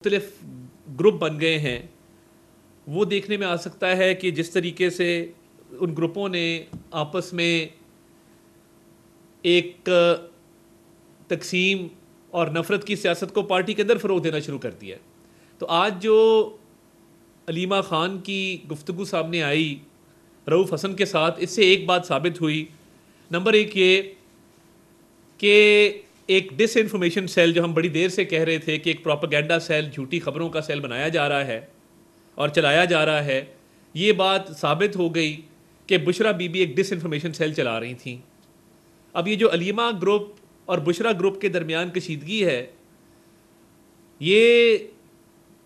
मुख्तलिफ ग्रुप बन गए हैं, वो देखने में आ सकता है कि जिस तरीके से उन ग्रुपों ने आपस में एक तकसीम और नफ़रत की सियासत को पार्टी के अंदर फ़रोग़ देना शुरू कर दिया है। तो आज जो अलीमा ख़ान की गुफ्तगू सामने आई रऊफ़ हसन के साथ, इससे एक बात साबित हुई। नंबर एक ये कि एक डिसइंफॉर्मेशन सेल, जो हम बड़ी देर से कह रहे थे कि एक प्रोपेगेंडा सेल, झूठी खबरों का सेल बनाया जा रहा है और चलाया जा रहा है, ये बात साबित हो गई कि बुशरा बीबी एक डिसइंफॉर्मेशन सेल चला रही थी। अब ये जो अलीमा ग्रुप और बुशरा ग्रुप के दरमियान कशीदगी है, ये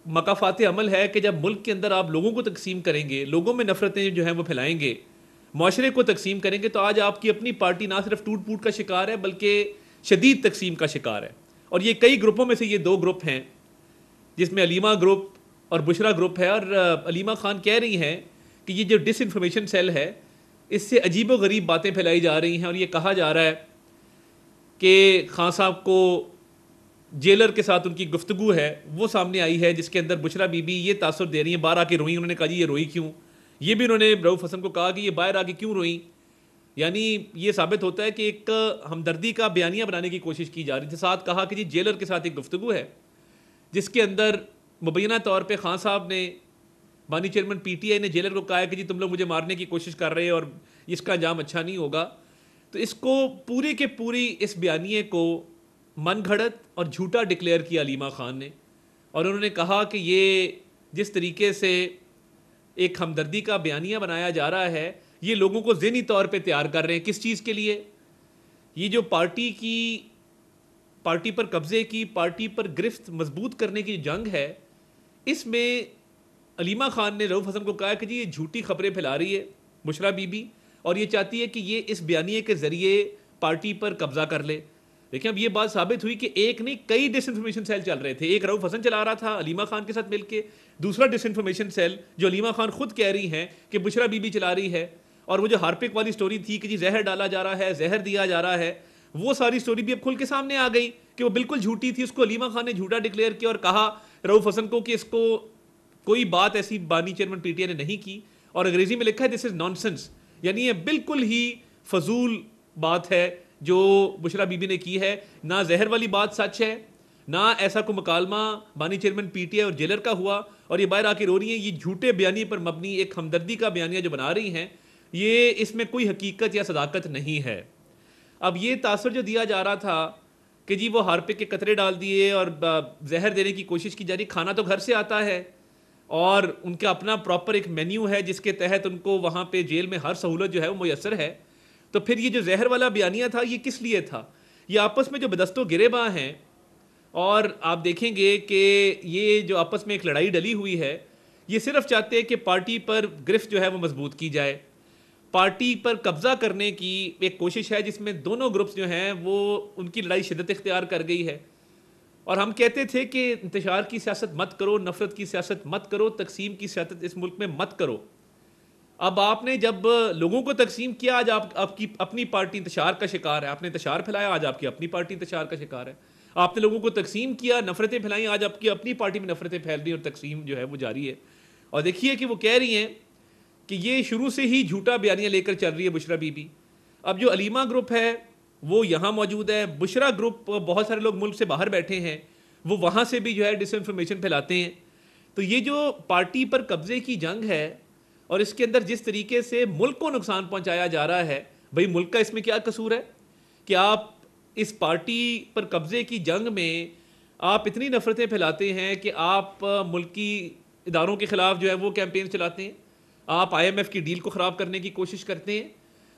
मकाफात अमल है कि जब मुल्क के अंदर आप लोगों को तकसीम करेंगे, लोगों में नफ़रतें जो हैं वो फैलाएंगे, माशरे को तकसीम करेंगे, तो आज आपकी अपनी पार्टी ना सिर्फ टूट फूट का शिकार है बल्कि शदीद तकसीम का शिकार है। और ये कई ग्रुपों में से ये दो ग्रुप हैं, जिसमें अलीमा ग्रुप और बुशरा ग्रुप है। और अलीमा ख़ान कह रही हैं कि ये जो डिसइंफॉर्मेशन सेल है, इससे अजीब व गरीब बातें फैलाई जा रही हैं और ये कहा जा रहा है कि खान साहब को जेलर के साथ उनकी गुफ्तगू है वो सामने आई है, जिसके अंदर बुशरा बीबी ये तासुर दे रही हैं, बाहर आके रोई। उन्होंने कहा जी ये रोई क्यों, ये भी उन्होंने रऊफ़ हसन को कहा कि ये बाहर आके क्यों रोई। यानी ये साबित होता है कि एक हमदर्दी का बयानिया बनाने की कोशिश की जा रही थी। साथ कहा कि जी जेलर के साथ एक गुफ्तगू है, जिसके अंदर मुबैना तौर पर खान साहब ने, बानी चेयरमैन PTI ने जेलर को कहा है कि जी तुम लोग मुझे मारने की कोशिश कर रहे हैं और इसका अंजाम अच्छा नहीं होगा। तो इसको पूरी के पूरी इस बयानिए को मन घड़त और झूठा डिक्लेयर किया अलीमा ख़ान ने। और उन्होंने कहा कि ये जिस तरीके से एक हमदर्दी का बयानिया बनाया जा रहा है, ये लोगों को ज़हनी तौर पे तैयार कर रहे हैं किस चीज़ के लिए। ये जो पार्टी पर कब्ज़े की, पार्टी पर गिरफ्त मजबूत करने की जंग है, इसमें अलीमा ख़ान ने रऊफ़ हसन को कहा कि जी ये झूठी खबरें फैला रही है बुशरा बीबी, और ये चाहती है कि ये इस बयानिए के ज़रिए पार्टी पर कब्ज़ा कर ले। देखिए अब ये बात साबित हुई कि एक नहीं कई डिसइंफॉर्मेशन सेल चल रहे थे। एक रऊफ़ हसन चला रहा था अलीमा ख़ान के साथ मिलके, दूसरा डिसइंफॉर्मेशन सेल जो अलीमा ख़ान खुद कह रही हैं कि बुशरा बीबी चला रही है। और वो जो हार्पिक वाली स्टोरी थी कि जी जहर डाला जा रहा है, जहर दिया जा रहा है, वो सारी स्टोरी भी अब खुल के सामने आ गई कि वो बिल्कुल झूठी थी। उसको अलीमा ख़ान ने झूठा डिक्लेयर किया और कहा रऊफ़ हसन को कि इसको कोई बात ऐसी बानी चेयरमैन PTI ने नहीं की। और अंग्रेजी में लिखा है दिस इज नॉनसेंस, यानी ये बिल्कुल ही फजूल बात है जो बुशरा बीबी ने की है। ना जहर वाली बात सच है, ना ऐसा कोई मुकालमा बानी चेयरमैन PTI और जेलर का हुआ। और ये बाहर आके रो रही हैं, ये झूठे बयानी पर मबनी एक हमदर्दी का बयानिया जो बना रही हैं, ये इसमें कोई हकीकत या सदाकत नहीं है। अब ये तासुर जो दिया जा रहा था कि जी वो हार्पिक के कतरे डाल दिए और जहर देने की कोशिश की जा रही, खाना तो घर से आता है और उनका अपना प्रॉपर एक मेन्यू है जिसके तहत उनको वहाँ पे जेल में हर सहूलत जो है वो मुयसर है। तो फिर ये जो जहर वाला बयानिया था ये किस लिए था? ये आपस में जो बदस्तो गिरेबां हैं, और आप देखेंगे कि ये जो आपस में एक लड़ाई डली हुई है, ये सिर्फ चाहते हैं कि पार्टी पर गिरफ्त जो है वो मजबूत की जाए, पार्टी पर कब्जा करने की एक कोशिश है जिसमें दोनों ग्रुप्स जो हैं वो उनकी लड़ाई शिद्दत इख्तियार कर गई है। और हम कहते थे कि इंतशार की सियासत मत करो, नफरत की सियासत मत करो, तकसीम की सियासत इस मुल्क में मत करो। अब आपने जब लोगों को तकसीम किया, आज आपकी अपनी पार्टी इंतशार का शिकार है। आपने इंतशार फैलाया, आज आपकी अपनी पार्टी इंतशार का शिकार है। आपने लोगों को तकसीम किया, नफरतें फैलाई, आज आपकी अपनी पार्टी में नफरतें फैल रही और तकसीम जो है वो जारी है। और देखिए कि वो कह रही हैं कि ये शुरू से ही झूठा बयानिया लेकर चल रही है बुशरा बीबी। अब जो अलीमा ग्रुप है वो यहाँ मौजूद है, बुशरा ग्रुप बहुत सारे लोग मुल्क से बाहर बैठे हैं, वो वहाँ से भी जो है डिसइंफॉर्मेशन फैलाते हैं। तो ये जो पार्टी पर कब्जे की जंग है और इसके अंदर जिस तरीके से मुल्क को नुकसान पहुँचाया जा रहा है, भाई मुल्क का इसमें क्या कसूर है कि आप इस पार्टी पर कब्जे की जंग में आप इतनी नफरतें फैलाते हैं कि आप मुल्की इदारों के ख़िलाफ़ जो है वो कैंपेन चलाते हैं, आप IMF की डील को ख़राब करने की कोशिश करते हैं,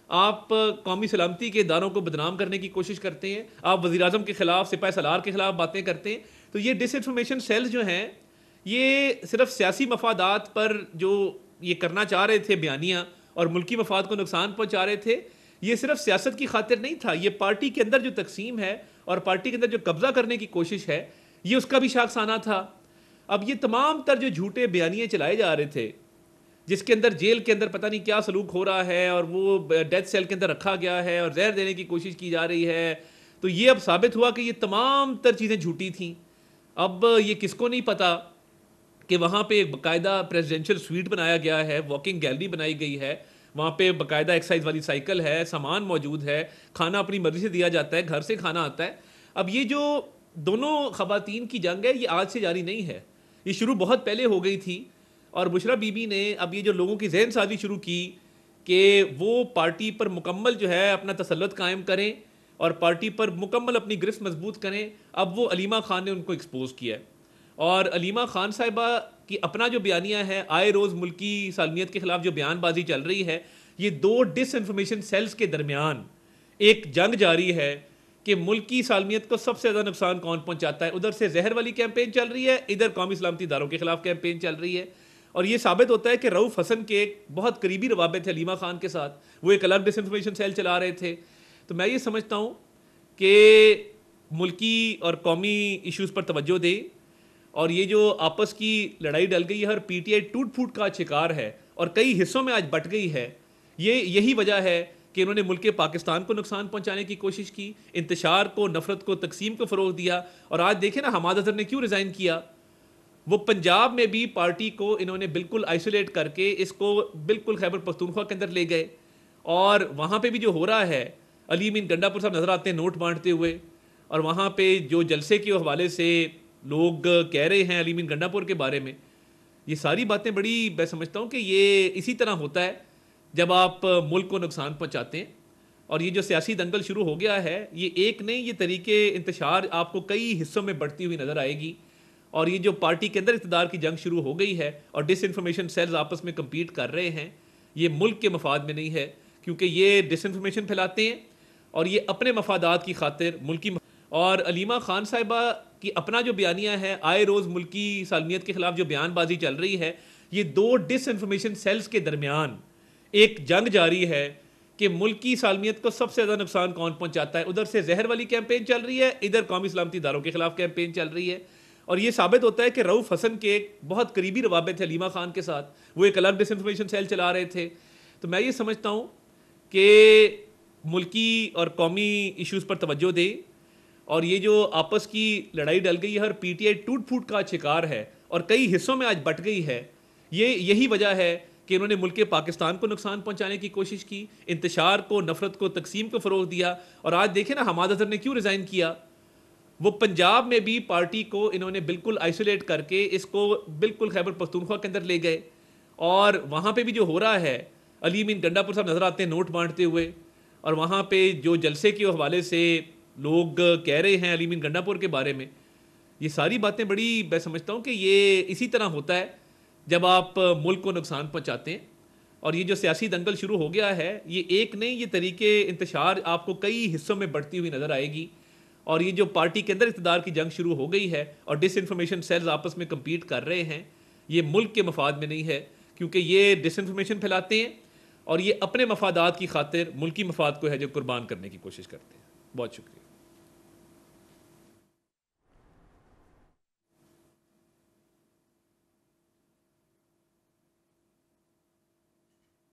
आप कौमी सलामती के इदारों को बदनाम करने की कोशिश करते हैं, आप वज़ीर-ए-आज़म के ख़िलाफ़, सिपाही सलार के ख़िलाफ़ बातें करते हैं। तो ये डिसइंफॉर्मेशन सेल्स जो हैं ये सिर्फ सियासी मफादात पर जो ये करना चाह रहे थे बयानिया और मुल्की मफाद को नुकसान पहुँचा रहे थे, ये सिर्फ सियासत की खातिर नहीं था, ये पार्टी के अंदर जो तकसीम है और पार्टी के अंदर जो कब्ज़ा करने की कोशिश है ये उसका भी शाखसाना था। अब ये तमाम तर जो झूठे बयानिए चलाए जा रहे थे, जिसके अंदर जेल के अंदर पता नहीं क्या सलूक हो रहा है और वो डेथ सेल के अंदर रखा गया है और जहर देने की कोशिश की जा रही है, तो ये अब साबित हुआ कि ये तमाम तर चीज़ें झूठी थीं। अब ये किसको नहीं पता कि वहाँ पे एक बाकायदा प्रेसिडेंशियल स्वीट बनाया गया है, वॉकिंग गैलरी बनाई गई है, वहाँ पे बाकायदा एक्सरसाइज वाली साइकिल है, सामान मौजूद है, खाना अपनी मर्जी से दिया जाता है, घर से खाना आता है। अब ये जो दोनों खवातीन की जंग है, ये आज से जारी नहीं है, ये शुरू बहुत पहले हो गई थी। और बुशरा बीबी ने अब ये जो लोगों की जहन साजी शुरू की कि वो पार्टी पर मुकम्मल जो है अपना तसल्लुत कायम करें और पार्टी पर मुकम्मल अपनी गिरफ्त मजबूत करें, अब वो अलीमा खान ने उनको एक्सपोज किया है। और अलीमा खान साहिबा की अपना जो बयानिया है, आए रोज़ मुल्की सालमियत के ख़िलाफ़ जो बयानबाजी चल रही है, ये दो डिसइंफॉर्मेशन सेल्स के दरमियान एक जंग जारी है कि मुल्की सालमियत को सबसे ज़्यादा नुकसान कौन पहुंचाता है। उधर से जहर वाली कैंपेन चल रही है, इधर कौमी सलामती इदारों के ख़िलाफ़ कैंपेन चल रही है। और ये साबित होता है कि रऊफ़ हसन के एक बहुत करीबी रवाबत थे अलीमा खान के साथ, वो एक अलग डिसइंफॉर्मेशन सेल चला रहे थे। तो मैं ये समझता हूँ कि मुल्की और कौमी इश्यूज़ पर तवज्जो दें, और ये जो आपस की लड़ाई डल गई है और पीटीआई टूट फूट का शिकार है और कई हिस्सों में आज बट गई है, यही वजह है कि इन्होंने मुल्क पाकिस्तान को नुकसान पहुंचाने की कोशिश की, इंतशार को, नफरत को, तकसीम को फ़रोग दिया। और आज देखें ना हमाद अजहर ने क्यों रिज़ाइन किया। वो पंजाब में भी पार्टी को इन्होंने बिल्कुल आइसोलेट करके इसको बिल्कुल खैबर पख्तूनख्वा के अंदर ले गए। और वहाँ पे भी जो हो रहा है, अली मीन गंडापुर साहब नज़र आते हैं नोट बांटते हुए, और वहाँ पे जो जलसे के हवाले से लोग कह रहे हैं अली मीन गंडापुर के बारे में, ये सारी बातें बड़ी, मैं समझता हूँ कि ये इसी तरह होता है जब आप मुल्क को नुकसान पहुँचाते हैं। और ये जो सियासी दंगल शुरू हो गया है, ये एक नहीं, ये तरीके इंतशार आपको कई हिस्सों में बढ़ती हुई नज़र आएगी। और ये जो पार्टी के अंदर इक़्तिदार की जंग शुरू हो गई है और डिसइंफॉर्मेशन सेल्स आपस में कम्पीट कर रहे हैं, ये मुल्क के मफाद में नहीं है, क्योंकि ये डिसइंफॉर्मेशन फैलाते हैं और ये अपने मफादात की खातिर मुल्की। और अलीमा खान साहिबा की अपना जो बयानिया है, आए रोज़ मुल्की सालमियत के ख़िलाफ़ जो बयानबाजी चल रही है, ये दो डिसइंफॉर्मेशन सेल्स के दरमियान एक जंग जारी है कि मुल्की सालमियत को सबसे ज़्यादा नुकसान कौन पहुँचाता है। उधर से जहर वाली कैंपेन चल रही है, इधर कौमी सलामती इदारों के ख़िलाफ़ कैंपेन चल रही है। और ये साबित होता है कि रऊफ़ हसन के एक बहुत करीबी रवाबत थे अलीमा खान के साथ, वो एक अलग डिसइंफॉर्मेशन सेल चला रहे थे। तो मैं ये समझता हूँ कि मुल्की और कौमी इश्यूज़ पर तवज्जो दें, और ये जो आपस की लड़ाई डल गई है और पीटीआई टूट फूट का शिकार है और कई हिस्सों में आज बट गई है, यही वजह है कि इन्होंने मुल्क पाकिस्तान को नुकसान पहुंचाने की कोशिश की, इंतशार को, नफरत को, तकसीम को फ़रोग दिया। और आज देखें ना हमाद अजहर ने क्यों रिज़ाइन किया। वो पंजाब में भी पार्टी को इन्होंने बिल्कुल आइसोलेट करके इसको बिल्कुल खैबर पख्तूनख्वा के अंदर ले गए। और वहाँ पे भी जो हो रहा है, अली मीन गंडापुर साहब नज़र आते हैं नोट बांटते हुए, और वहाँ पे जो जलसे के हवाले से लोग कह रहे हैं अली मीन गंडापुर के बारे में, ये सारी बातें बड़ी, मैं समझता हूँ कि ये इसी तरह होता है जब आप मुल्क को नुकसान पहुँचाते हैं। और ये जो सियासी दंगल शुरू हो गया है, ये एक नहीं, ये तरीके इंतशार आपको कई हिस्सों में बढ़ती हुई नज़र आएगी। और ये जो पार्टी के अंदर इक़्तिदार की जंग शुरू हो गई है और डिसइंफॉर्मेशन सेल्स आपस में कम्पीट कर रहे हैं, ये मुल्क के मफाद में नहीं है, क्योंकि ये डिसइंफॉर्मेशन फैलाते हैं और ये अपने मफादात की खातिर मुल्की मफाद को है जो कुर्बान करने की कोशिश करते हैं। बहुत शुक्रिया।